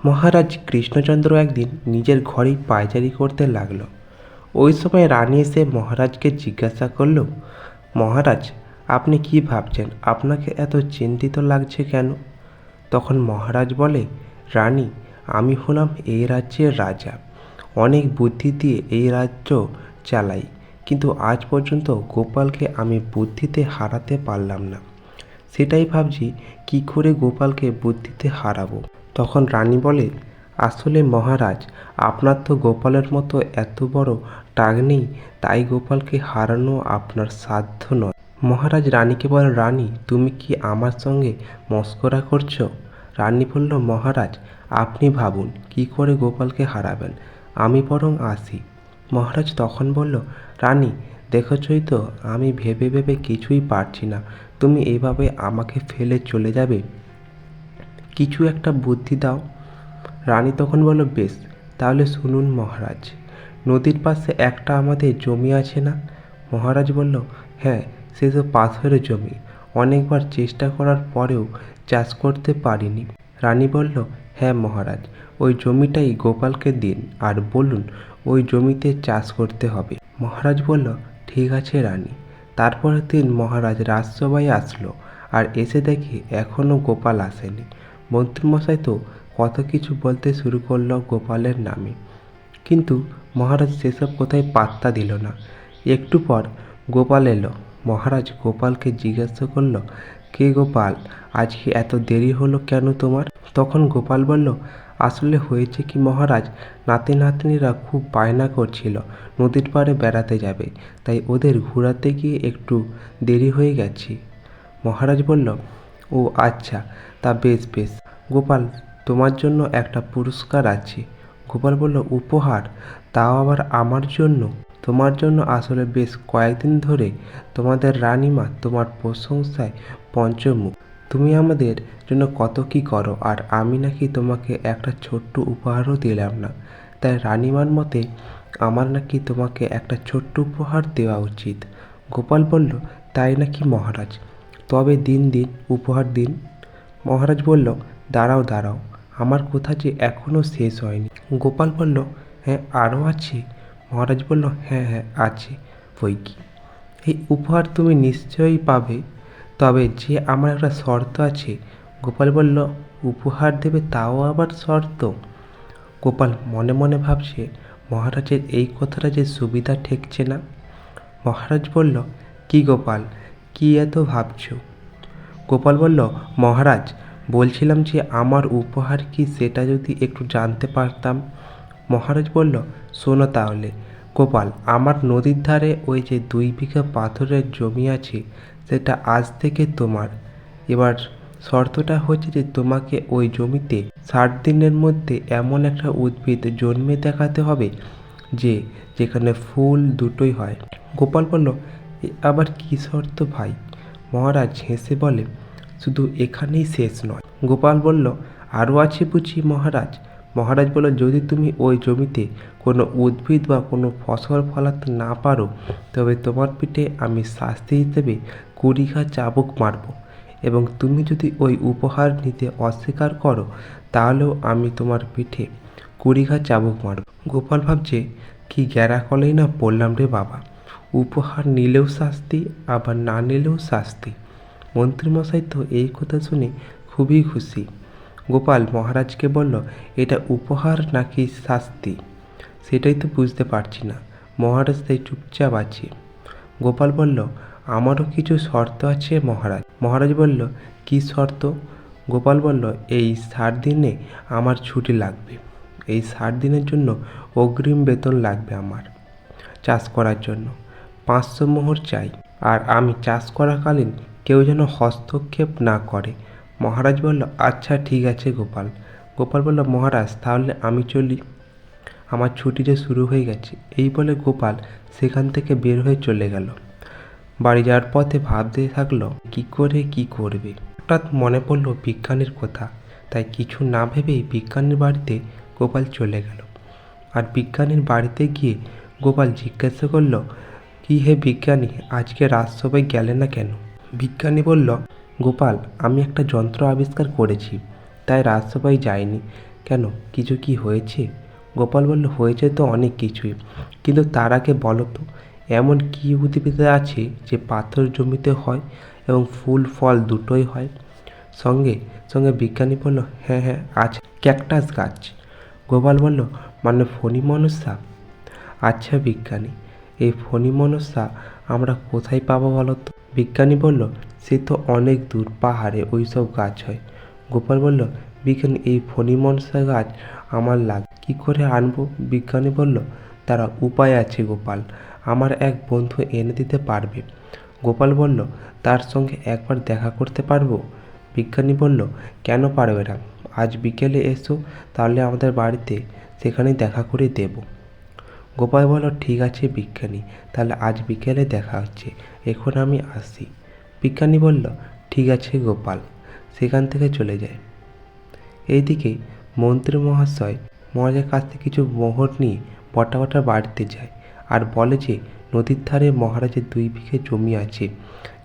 মহারাজ কৃষ্ণচন্দ্র একদিন নিজের ঘরেই পায়চারি করতে লাগলো। ওই সময় রানী এসে মহারাজকে জিজ্ঞাসা করলো, মহারাজ, আপনি কি ভাবছেন? আপনাকে এত চিন্তিত লাগছে কেন? তখন মহারাজ বলে, রানী, আমি হলাম এই রাজ্যের রাজা। অনেক বুদ্ধি দিয়ে এই রাজ্য চালাই, কিন্তু আজ পর্যন্ত গোপালকে আমি বুদ্ধিতে হারাতে পারলাম না। সেটাই ভাবছি কি করে গোপালকে বুদ্ধিতে হারাবো। তখন রানী বলে, আসলে মহারাজ, আপনার তো গোপালের মতো এত বড় টাক নেই, তাই গোপালকে হারানো আপনার সাধ্য নয়। মহারাজ রানীকে বলে, রানী, তুমি কি আমার সঙ্গে মস্করা করছো? রানী বলল, মহারাজ, আপনি ভাবুন কি করে গোপালকে হারাবেন, আমি বরং আসি। মহারাজ তখন বলল, রানী, দেখেছই তো আমি ভেবে ভেবে কিছুই পারছি না, তুমি এইভাবে আমাকে ফেলে চলে যাবে? কিছু একটা বুদ্ধি দাও। রানী তখন বলল, বেশ, তাহলে শুনুন মহারাজ, নদীর পাশে একটা আমাদের জমি আছে না? মহারাজ বলল, হ্যাঁ, সে তো পাথরের জমি, অনেকবার চেষ্টা করার পরেও চাষ করতে পারিনি। রানী বলল, হ্যাঁ মহারাজ, ওই জমিটাই গোপালকে দিন আর বলুন ওই জমিতে চাষ করতে হবে। মহারাজ বলল, ঠিক আছে রানী। তারপরের দিন মহারাজ রাজসভায় আসলো আর এসে দেখে এখনও গোপাল আসেনি। মন্ত্রীমশাই তো কত কিছু বলতে শুরু করলো গোপালের নামে, কিন্তু মহারাজ সেসব কোথায় পাত্তা দিল না। একটু পর গোপাল এলো। মহারাজ গোপালকে জিজ্ঞাসা করলো, কে গোপাল, আজকে এত দেরি হলো কেন তোমার? তখন গোপাল বলল, আসলে হয়েছে কি মহারাজ, নাতি নাতনিরা খুব বায়না করছিল নদীর পাড়ে বেড়াতে যাবে, তাই ওদের ঘোরাতে গিয়ে একটু দেরি হয়ে গেছে। মহারাজ বলল, ও আচ্ছা, তা বেশ বেশ গোপাল, তোমার জন্য একটা পুরস্কার আছে। গোপাল বলল, উপহার? তাও আবার আমার জন্য? তোমার জন্য আসলে বেশ কয়েকদিন ধরে তোমাদের রানীমা তোমার প্রশংসায় পঞ্চমুখ। তুমি আমাদের জন্য কত কি করো, আর আমি নাকি তোমাকে একটা ছোট্ট উপহারও দিলাম না, তাই রানীমার মতে আমার নাকি তোমাকে একটা ছোট্ট উপহার দেওয়া উচিত। গোপাল বলল, তাই নাকি মহারাজ? তবে দিন দিন, উপহার দিন। মহারাজ বলল, দাঁড়াও দাঁড়াও, আমার কথা যে এখনও শেষ হয়নি। গোপাল বলল, হ্যাঁ, আরও আছে? মহারাজ বলল, হ্যাঁ হ্যাঁ আছে বই কি। এই উপহার তুমি নিশ্চয়ই পাবে, তবে যে আমার একটা শর্ত আছে। গোপাল বলল, উপহার দেবে তাও আবার শর্ত? গোপাল মনে মনে ভাবছে, মহারাজের এই কথাটা যে সুবিধা ঠেকছে না। মহারাজ বলল, কি গোপাল, কি এত ভাবছো? গোপাল বলল, মহারাজ, বলছিলাম যে আমার উপহার কি সেটা যদি একটু জানতে পারতাম। মহারাজ বলল, শোনো তাহলে গোপাল, আমার নদীর ধারে ওই যে 2 বিঘা পাথরের জমি আছে, সেটা আজ থেকে তোমার। এবার শর্তটা হচ্ছে যে তোমাকে ওই জমিতে 60 দিনের মধ্যে এমন একটা উদ্ভিদ জন্মে দেখাতে হবে যে যেখানে ফুল দুটোই হয়। গোপাল বলল, এ আবার কি শর্ত ভাই? মহারাজ হেসে বলে, শুধু এখানেই শেষ নয়। গোপাল বলল, আরও আছে বুঝি মহারাজ? মহারাজ বলল, যদি তুমি ওই জমিতে কোনো উদ্ভিদ বা কোনো ফসল ফলাতে না পারো, তবে তোমার পিঠে আমি শাস্তি হিসেবে 20 ঘা চাবুক মারব, এবং তুমি যদি ওই উপহার নিতে অস্বীকার করো, তাহলেও আমি তোমার পিঠে 20 ঘা চাবুক মারব। গোপাল ভাবছে, কি গ্যারাকলেই না পড়লাম রে বাবা, উপহার নিলেও শাস্তি, আবার না নিলেও শাস্তি। মন্ত্রীমশাই তো এই কথা শুনে খুবই খুশি। গোপাল মহারাজকে বলল, এটা উপহার নাকি শাস্তি, সেটাই তো বুঝতে পারছি না। মহারাজ তাই চুপচাপ আছে। গোপাল বলল, আমারও কিছু শর্ত আছে মহারাজ। মহারাজ বলল, কি শর্ত? গোপাল বলল, এই 60 দিনে আমার ছুটি লাগবে। এই 60 দিনের জন্য অগ্রিম বেতন লাগবে আমার। চাষ করার জন্য 500 মোহর চাই, আর আমি চাষ করাকালীন কেউ যেন হস্তক্ষেপ না করে। মহারাজ বলল, আচ্ছা ঠিক আছে গোপাল। গোপাল বলল, মহারাজ, তাহলে আমি চলি, আমার ছুটি যে শুরু হয়ে গেছে। এই বলে গোপাল সেখান থেকে বের হয়ে চলে গেল। বাড়ি যাওয়ার পথে ভাবতে থাকলো কি করে কি করবে। হঠাৎ মনে পড়লো বিজ্ঞানীর কথা, তাই কিছু না ভেবেই বিজ্ঞানীর বাড়িতে গোপাল চলে গেল। আর বিজ্ঞানীর বাড়িতে গিয়ে গোপাল জিজ্ঞাসা করলো, কি হে বিজ্ঞানী, আজকে রাজসভায় গেলে না কেন? বিজ্ঞানী বলল, গোপাল, আমি একটা যন্ত্র আবিষ্কার করেছি, তাই রাজসভায় যাইনি। কেন, কিছু কি হয়েছে? গোপাল বলল, হয়েছে তো অনেক কিছুই, কিন্তু তার আগে বলো তো, এমন কি উদ্ভিদ আছে যে পাথর জমিতে হয় এবং ফুল ফল দুটোই হয়? সঙ্গে সঙ্গে বিজ্ঞানী বলল, হ্যাঁ হ্যাঁ আছে, ক্যাকটাস গাছ। গোপাল বলল, মানে ফণী মনসা? আচ্ছা বিজ্ঞানী, এই ফণী মনসা আমরা কোথায় পাবো বলো তো? বিজ্ঞানী বলল, সে তো অনেক দূর পাহাড়ে ওই সব গাছ হয়। গোপাল বলল, বিজ্ঞানী, এই ফণী মনসা গাছ আমার লাগে, কী করে আনবো? বিজ্ঞানী বলল, তারা উপায় আছে গোপাল, আমার এক বন্ধু এনে দিতে পারবে। গোপাল বলল, তার সঙ্গে একবার দেখা করতে পারবো? বিজ্ঞানী বলল, কেন পারবে না, আজ বিকেলে এসো তাহলে আমাদের বাড়িতে, সেখানেই দেখা করে দেব। গোপাল বলল, ঠিক আছে বিজ্ঞানী, তাহলে আজ বিকেলে দেখা হচ্ছে, এখন আমি আসি। বিজ্ঞানী বলল, ঠিক আছে গোপাল, সেখান থেকে চলে যায়। এইদিকে মন্ত্রী মহারাজের কাছ থেকে কিছু মোহর নিয়ে বটাবটার বাড়িতে যায় আর বলে যে নদীর ধারে মহারাজের 2 বিঘে জমি আছে,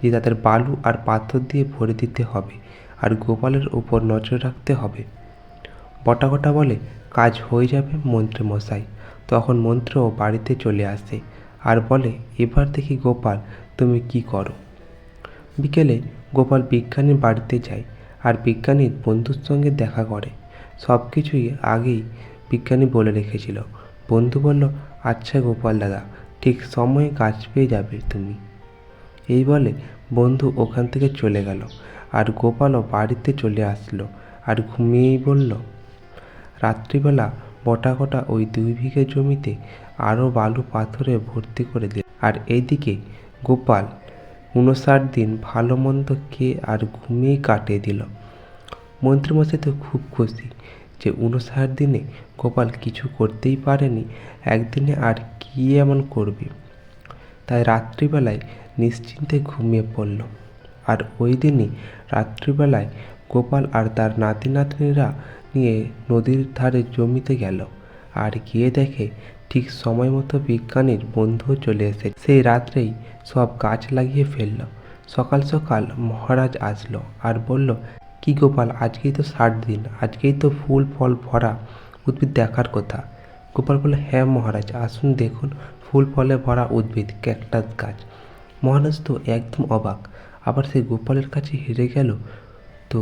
যে তাদের বালু আর পাথর দিয়ে ভরে দিতে হবে আর গোপালের উপর নজর রাখতে হবে। বটাকটা বলে, কাজ হয়ে যাবে মন্ত্রী মশাই। তখন মন্ত্রীও বাড়িতে চলে আসে আর বলে, এবার দেখি গোপাল তুমি কি করো। বিকেলে গোপাল বিজ্ঞানীর বাড়িতে যায় আর বিজ্ঞানীর বন্ধুর সঙ্গে দেখা করে। সব কিছুই আগেই বিজ্ঞানী বলে রেখেছিল। বন্ধু বলল, আচ্ছা গোপাল দাদা, ঠিক সময়ে কাজ পেয়ে যাবে তুমি। এই বলে বন্ধু ওখান থেকে চলে গেল আর গোপালও বাড়িতে চলে আসলো আর ঘুমিয়েই বলল। রাত্রিবেলা বটাকটা ওই 2 বিঘে জমিতে আরও বালু পাথরে ভর্তি করে দিল। আর এইদিকে গোপাল 59 দিন ভালো মন্দ খেয়ে আর ঘুমিয়েই কাটিয়ে দিল। মন্ত্রীমশাই তো খুব খুশি যে 59 দিনে গোপাল কিছু করতেই পারেনি, একদিনে আর কি এমন করবে। তাই রাত্রিবেলায় নিশ্চিন্তে ঘুমিয়ে পড়ল। আর ওই দিনই রাত্রিবেলায় গোপাল আর তার নাতি নাতনিরা নিয়ে নদীর ধারে জমিতে গেল আর গিয়ে দেখে ঠিক সময় মতো বিজ্ঞানীর বন্ধুও চলে এসেছে। সেই রাত্রেই সব গাছ লাগিয়ে ফেলল। সকাল সকাল মহারাজ আসলো আর বলল, কি গোপাল, আজকেই তো 60 দিন, আজকেই তো ফুল ফল ভরা উদ্ভিদ দেখার কথা। গোপাল বলল, হ্যাঁ মহারাজ, আসুন দেখুন, ফুল ফলে ভরা উদ্ভিদ, ক্যাকটাস গাছ। মহারাজ তো একদম অবাক, আবার সেই গোপালের কাছে হেরে গেল। তো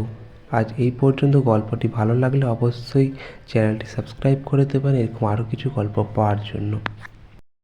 আজ এই পর্যন্ত। গল্পটি ভালো লাগলে অবশ্যই চ্যানেলটি সাবস্ক্রাইব করে দেবেন এরকম আরও কিছু গল্প পাওয়ার জন্য।